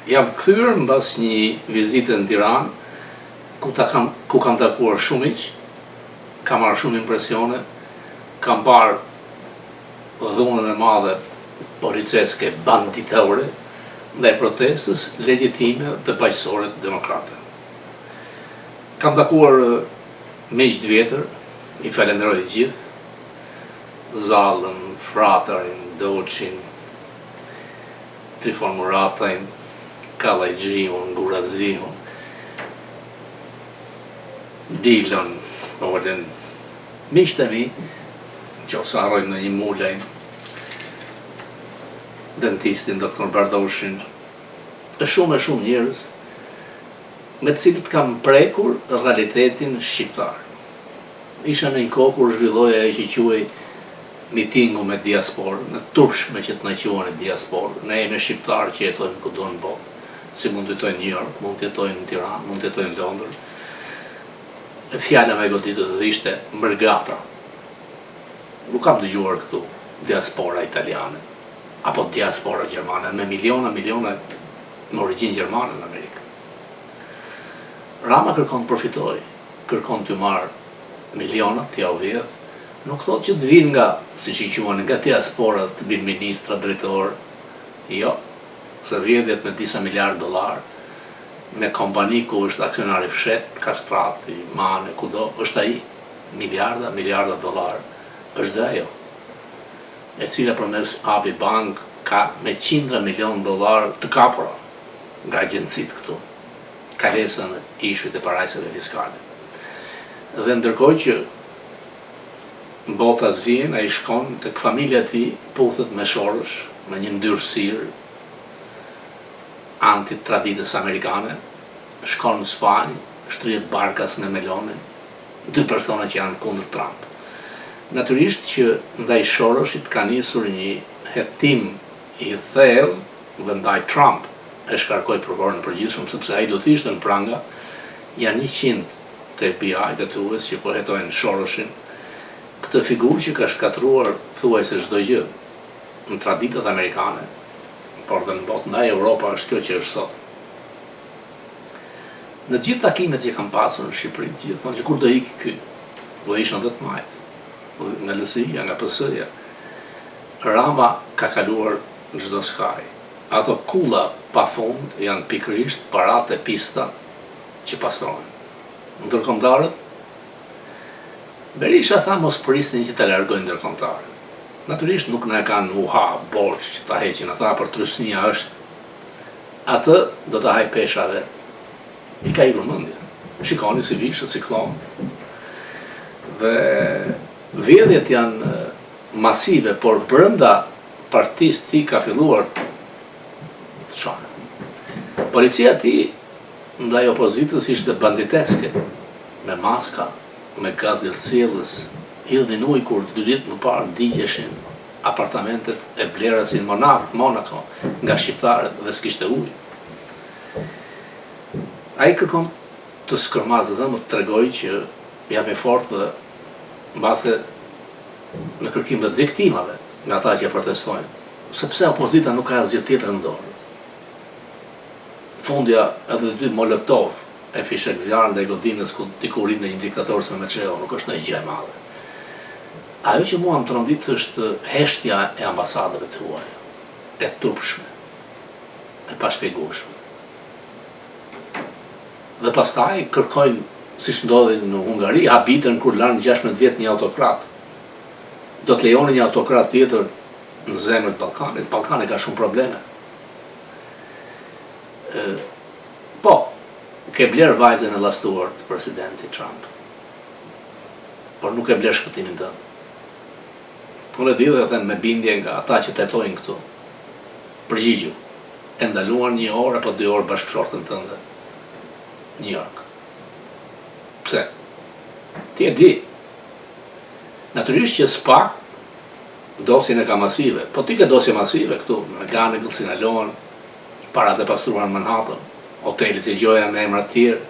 Jam kthyer mbas një vizite në Tiranë, ku kam takuar shumë miq, kam marrë shumë impresione, kam parë dhunën e madhe policeske banditore ndaj protestës legjitime dhe paqësore demokrate. Kam takuar miq të vjetër, i falenderoj të gjithë, Zallën, Fratarin, Doçin, Trifon Muratajn, Kallajxhiun, Guraziun, Dilon, Olen, miqtë e mi, nëse harrojmë në një mulajn, dentistin doktor Bardoshin, e shumë njerëz me të cilët kam prekur realitetin shqiptar. Isha në një kohë kur zhvilloi ajo që quhej mitingu me diasporë, në turpshme që të na quhen diasporë. Ne jemi shqiptarë që jetojmë kudo në botë, si mund të jetojnë në New York, mund të jetojnë në Tiranë, mund të jetojnë në Londër. Fjala më e goditur ishte mërgata. Nuk kam dëgjuar këtu diaspora italiane, apo diaspora gjermane, me miliona me origjinë gjermane në Amerikë. Rama kërkon të profitoj, kërkon të marrë milionat, t'ja u vjedh, nuk thot që të vinë nga, si që i quhen, nga diaspora të vinë ministra, drejtor, jo, se vjedhjet me disa $miliardë, me kompani ku është aksionari fshet, Kastrati, Mane, kudo, është ai, miliarda dollar, është dhe ajo, e cila përmes ABI Bank ka me $100 milion të kapura nga agjencit këtu, kalesën e ishujt e parajsave fiskale. Dhe ndërkohë që bota zien, ai shkon tek familja e tij, puthet me Shorosh, me një ndyrësirë anti-traditës amerikane, shkon në Spanjë, shtrihet barkas me melone, 2 persona që janë kundër Trump. Natyrisht që ndaj Shoroshit ka nisur një hetim i thellë dhe ndaj Trump e shkarkoi prokurorën e përgjithshëm, sepse ai do të ishte në pranga, janë 100 të FBI të tues që po hetojnë Shoroshin, këtë figurë që ka shkatruar thuajse çdo gjë në traditat amerikane, por dhe në botë, ndaj Europa është kjo që është sot. Në gjithë takimet që kam pasur në Shqipëri, të gjithë thonë që kur do ikë ky, do ishën 10 majt, nga LSI-ja, nga PS-ja. Rama ka kaluar çdo skaj. Ato kulla pa fund janë pikërisht paratë e pista që pastrojnë. Ndërkombëtarët, Berisha tha mos prisnin që të largojnë ndërkombëtarët. Natyrisht nuk na e kanë borx që ta heqin ata, për trysnia është atë do ta haj pesha vet. I ka ikur mendja. Shikoni si vishë ciklon. Dhe vjedhjet janë masive, por brenda partisë ti ka filluar të çojë. Policia ti ndaj opozitës ishte banditeske, me maska, me gaz lërcjellës, hidhin ujë kur 2 ditë më parë digjeshin apartamentet e blera si në Monaco nga shqiptarët dhe s'kishte ujë. Ai kërkon të skërmazë dhe më të tregoj që jam i fortë dhe mbase në kërkim dhe të viktimave nga ata që protestojnë, sepse opozita nuk ka asgjë tjetër në dorë. Fundja edhe 2 Molotov e fishek zjarën dhe i godinës ku dikurin dhe një diktator së me qeo, nuk është në i gjë e madhe. Ajo që mua më trondit është heshtja e ambasadëve të huaj, e turpshme, e pashpjegueshme. Dhe pastaj kërkojnë, si ndodhin në Hungari, habitën kur lanë 16 vjet një autokrat. Do të lejoni një autokrat tjetër në zemër të Ballkanit. Ballkani ka shumë probleme. Po, ke bler vajzën e llastuar të presidenti Trump, por nuk e bler shpëtimin tënd. Unë e di dhe them me bindje nga ata që tetojnë këtu. Përgjigju, e ndaluar 1 orë apo 2 orë bashkëshortën tënde në New York. Pse? Ti e di. Natyrisht që s'pak dosjen e ka masive, po ti ke dosje masive këtu, me Ganegël, Sinaloan, parat e pastruar në Manhattan, hotelit e gjoja me emra të tjerë.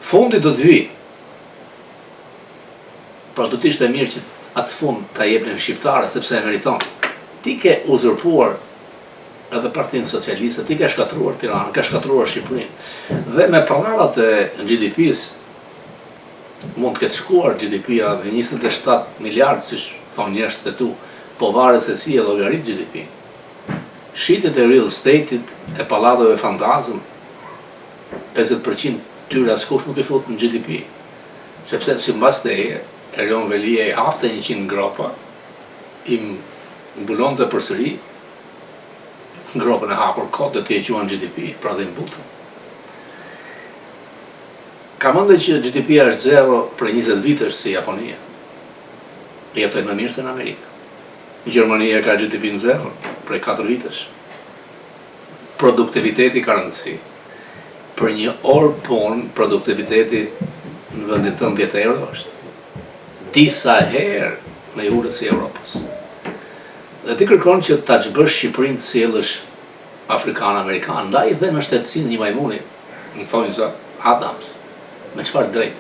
Fundi do të vi. Por do të ishte mirë që atë fund ta jepnin shqiptarët sepse e meriton. Ti ke uzurpuar edhe Partinë Socialiste, ti ka shkatruar Tiranën, ka shkatruar Shqipërinë. Dhe me paralat e GDP-s, mund të ketë shkuar GDP-a dhe 27 miliardë, si thonë njerëzit e tu, po varet se si e llogarit GDP. Shitjet e real estate-it, e pallateve fantazëm, 50% tyre askush nuk e fut në GDP. Sepse sipas teje, Erion Velia i hapte 100 gropa, i mbulonte përsëri gropën e hapur kot dhe të e quan GDP, pra dhe mbutën. Ka mendoj që GDP-a është zero për 20 vitesh si Japonia. Jetojnë më mirë se në Amerikë. Gjermania ka GDP në zero prej 4 vitesh. Produktiviteti ka rëndësi. Për një orë punë, produktiviteti në vendin tënd 10 euro është. Disa herë me urët si Europës. Dhe ti kërkon që ta çbësh Shqipërinë të sjellësh afrikan-amerikan, ndaj dhe në shtetësinë një majmuni, më thonë sa Adams, me çfarë drejt?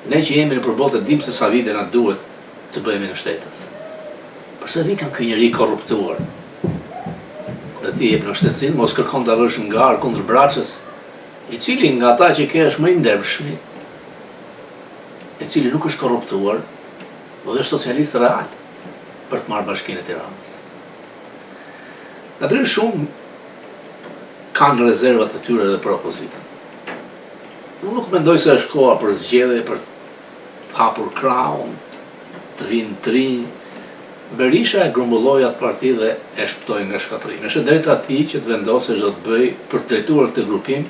Ne që jemi në përbotë dim se sa vite na duhet të bëhemi në shtetës. Përse vi kanë kë njeri korruptuar? Dhe ti jep në shtetësinë, mos kërkon ta vësh ngarë kundër Braçës, i cili nga ata që ke është më i ndershmi, i cili nuk është korruptuar, dhe është socialist real për të marrë Bashkinë e Tiranës. Natyrisht shumë kanë rezervat e tyre dhe për opozitën. Unë nuk mendoj se është koha për zgjedhje, për të hapur krahun, të vinë të rinj. Berisha e grumbulloi atë parti dhe e shpëtoi nga shkatërimi. Është drejt atij që të vendosë ç'do të bëj për të drejtuar këtë grupim,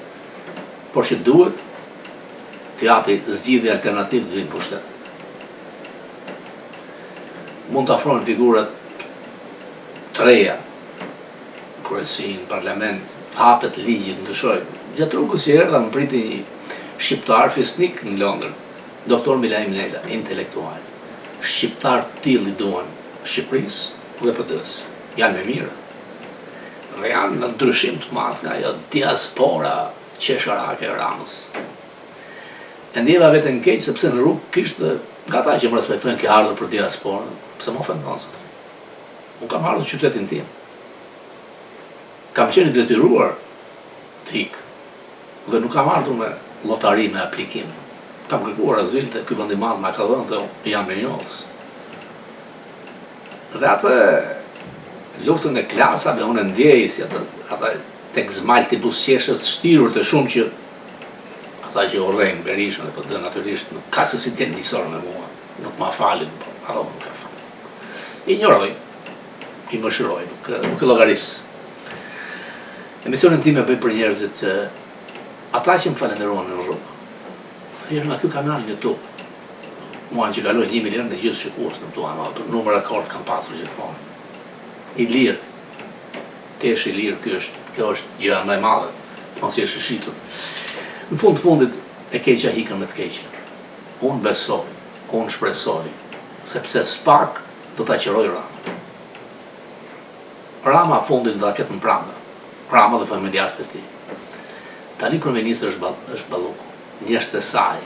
por që duhet të japi zgjidhje alternativë të vinë pushtet. Mund të afrojnë figurat të reja, kryesin, parlament, hapet ligjit, ndryshoj. Gjatë rrugës që erdha më priti një shqiptar fisnik në Londër, doktor Milaim Lela, intelektual. Shqiptar të tillë i duan Shqipërisë dhe PD-s. Janë me mirë. Dhe janë në ndryshim të madh nga ajo diaspora qesharake e Ramës. E ndjeva veten keq sepse në rrugë kishte nga ata që më respektojnë ke ardhur për diasporën, pse më ofendon sot. Unë kam ardhur në qytetin tim. Kam qenë i detyruar të ik. Dhe nuk kam ardhur me lotari, me aplikim. Kam kërkuar azil të ky vend i madh ma ka dhënë dhe jam mirënjohës. Dhe atë luftën e klasave unë ndjej si ata tek zmalti buzëqeshës të shtirur të shumë që ata që urrejnë Berishën dhe PD natyrisht nuk ka se si t'jenë njësor me mua. Nuk ma falin, po ato nuk ka falin. I njëroj, i mëshiroj, nuk e llogaris. Emisionin tim e bëj për njerëzit që ata që më falenderuan në rrugë. Thjesht nga ky kanal YouTube. Muan që kaloj 1 milion në gjithë shikues në tuan, për numër rekord kam pasur gjithmonë. I lirë. Tesh i lirë, kjo është gjëra më e madhe, mos je shishitur. Në fund të fundit e keqja hikën me të keqja. Unë besoj, unë shpresoj, sepse s'pak do ta qiroj Rama. Rama fundin do ta ketë në pranga. Rama dhe familjarët e tij. Tani kryeministri është Balluku, njerëzit e saj.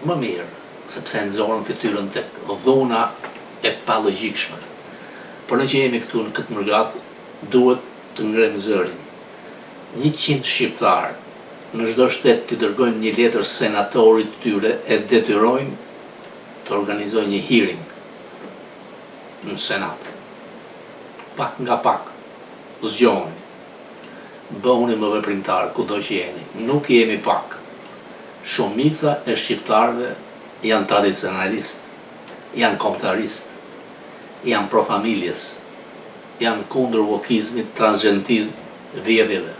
Më mirë, sepse nxorën fytyrën tek dhuna e palogjikshme. Por ne që jemi këtu në këtë mërgat, duhet të ngrem zërin. 100 shqiptarë në çdo shtet të dërgojnë një letër senatorit të tyre e detyrojnë të organizojnë një hearing në Senat. Pak nga pak, zgjoni. Bëhuni më veprimtar kudo që jeni. Nuk jemi pak. Shumica e shqiptarëve janë tradicionalist, janë kombëtarist, janë pro familjes, janë kundër wokizmit, transgentiv, vjedhjeve.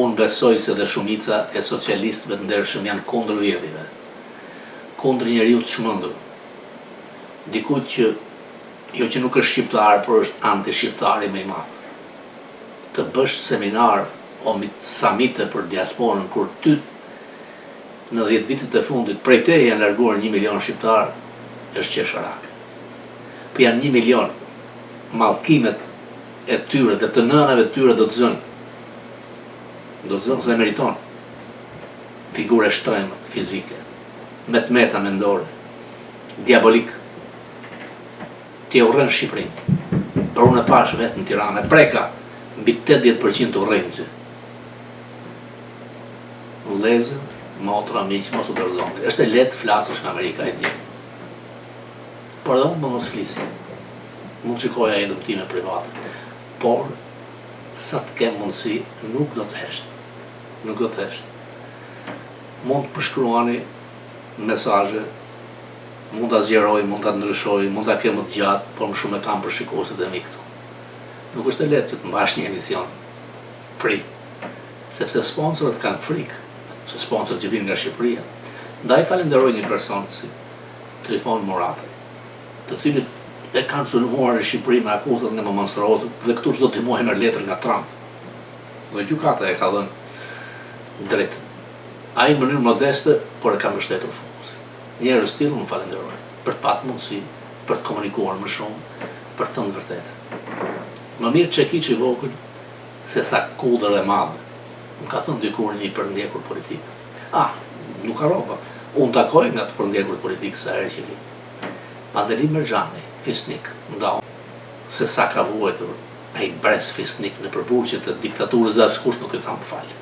Unë besoj se dhe shumica e socialistëve të ndershëm janë kundër vjedhjeve, kundër njeriu të çmendur. Dikujt që jo që nuk është shqiptar, por është anti-shqiptari më i madh. Të bësh seminar o samite për diasporën kur ty në 10 vitet e fundit prej te janë larguar 1 milion shqiptar, është qesharake. Po janë 1 milion, mallkimet e tyre dhe të nënave të tyre do të zënë. Do të zënë se meriton. Figure shtremët, fizike, me të meta mendore, diabolik. Ti e urren Shqipërinë. Por unë e pash vetë në Tiranë, e preka mbi 80% të urrejnë ty. Vëllezër, motra, miq, mos u dorëzoni. Është e lehtë flasësh në Amerika e di. Por edhe unë më mos flisi. Mund të shikoja jetën time private. Por sa të kem mundësi, nuk do të hesht. Nuk do të hesht. Mund të përshkruani mesazhe, mund ta zgjeroj, mund ta ndryshoj, mund ta kem më të gjatë, por më shumë e kam për shikuesit e mi këtu. Nuk është e lehtë që të mbash një emision free, sepse sponsorët kanë frikë, se sponsorët që vinë nga Shqipëria. Ndaj falenderoj një person si Trifon Murataj, të cilët e kanë sulmuar në Shqipëri me akuzat nga më monstruozët dhe këtu çdo të muaj merr letër nga Trump. Dhe gjykata e ka dhënë drejtën. Ai në mënyrë modeste, por e ka mbështetur fokusin. Njerëz të tillë më falenderoj për të patë mundësi, për të komunikuar më shumë, për të thënë vërtetën. Më mirë çekiç i vogël se sa kudër e madhe. Më ka thënë dikur një përndjekur politik. Nuk harrova. Unë takoj nga të përndjekur politik sa herë që vi. Pandeli Merxhani, fisnik, ndau se sa ka vuajtur ai brez fisnik në përburqje të diktaturës dhe askush nuk i tha më fal.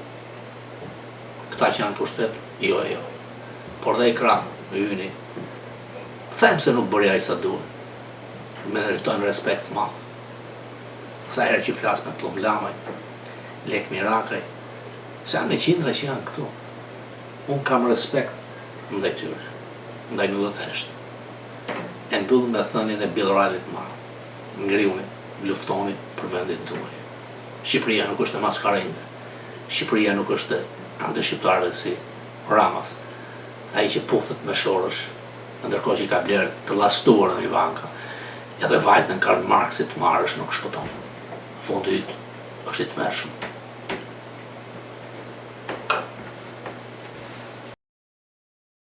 Këta që janë pushtet, jo. Por dhe i Kram, Yni, them se nuk bëri ai sa duhet. Meritojnë respekt të madh. Sa herë që flas me Plum Lamaj, Lek Mirakaj, se janë 100 që janë këtu. Unë kam respekt ndaj tyre, ndaj nuk do të hesht. E mbyllëm me thënien e Bill Riley të madh. Ngriuni, luftoni për vendin tuaj. Shqipëria nuk është e maskarende. Shqipëria nuk është anti-shqiptarëve si Ramas, ai që puthet me shorësh, ndërkohë që ka blerë të llastuar në banka. Edhe vajzën Karl Marxit marrësh nuk shpëton. Fundi është i tmerrshëm.